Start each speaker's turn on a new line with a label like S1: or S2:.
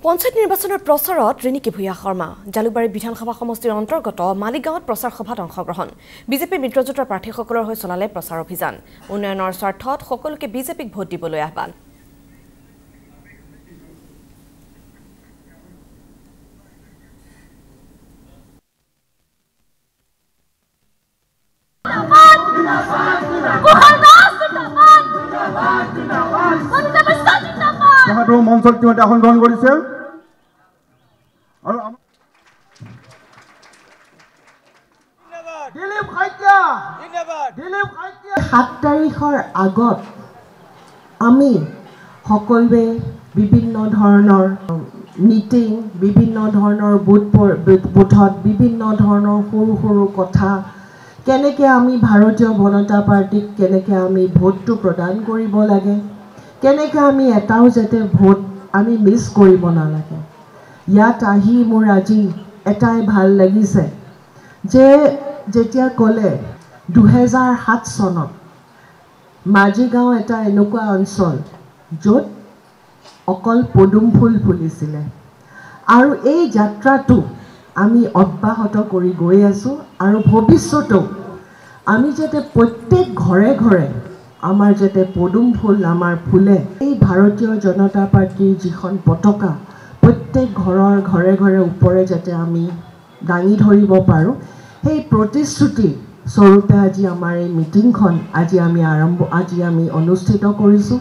S1: পঞ্চায়ত নিৰ্বাচনৰ প্ৰচাৰত ৰিণিকী ভূঞা শৰ্মা জালুকবাৰী বিধানসভা সমষ্টিৰ অন্তৰ্গত মালিগাঁৱত প্ৰচাৰ সভাত অংশগ্ৰহণ বিজেপি মিত্ৰজোঁটৰ প্ৰাৰ্থীসকলৰ হৈ চলালে প্ৰচাৰ অভিযান উন্নয়নৰ স্বাৰ্থত সকলোকে বিজেপিক ভোট দিবলৈ আহ্বান
S2: মঞ্চত ইতিমধ্যে আসন গ্ৰহণ কৰিছে আৰু
S3: 7 তাৰিখৰ আগত আমি সকলোৱে বিভিন্ন ধৰণৰ মিটিং বিভিন্ন ধৰণৰ বুথত বিভিন্ন ধৰণৰ সৰু সৰু কথা কেনেকৈ আমি ভাৰতীয় জনতা পাৰ্টিক কেনেকৈ আমি ভোটটো প্ৰদান কৰিব লাগে কেনেকৈ আমি এটাও যাতে ভোট আমি মিছ কৰিব নালাগে ইয়াত আহি মোৰ আজি এটাই ভাল লাগিছে যে যেতিয়া ক'লে 2007 চনত মাজিগাঁও এটা এনেকুৱা অঞ্চল য'ত অকল পদুম ফুল ফুলিছিলে আৰু এই যাত্ৰাটো আমি অব্যাহত কৰি গৈ আছোঁ আৰু ভৱিষ্যতেও আমি যাতে প্ৰত্যেক ঘৰে ঘৰে আমাৰ যাতে পদুম ফুল আমাৰ ফুলে এই ভাৰতীয় জনতা পাৰ্টিৰ যিখন পতাকা প্ৰত্যেক ঘৰৰ ঘৰে ঘৰে ওপৰে যাতে আমি দাঙি ধৰিব পাৰোঁ সেই প্ৰতিশ্ৰুতি স্বৰূপে আজি আমাৰ এই মিটিংখন আজি আমি অনুষ্ঠিত কৰিছোঁ।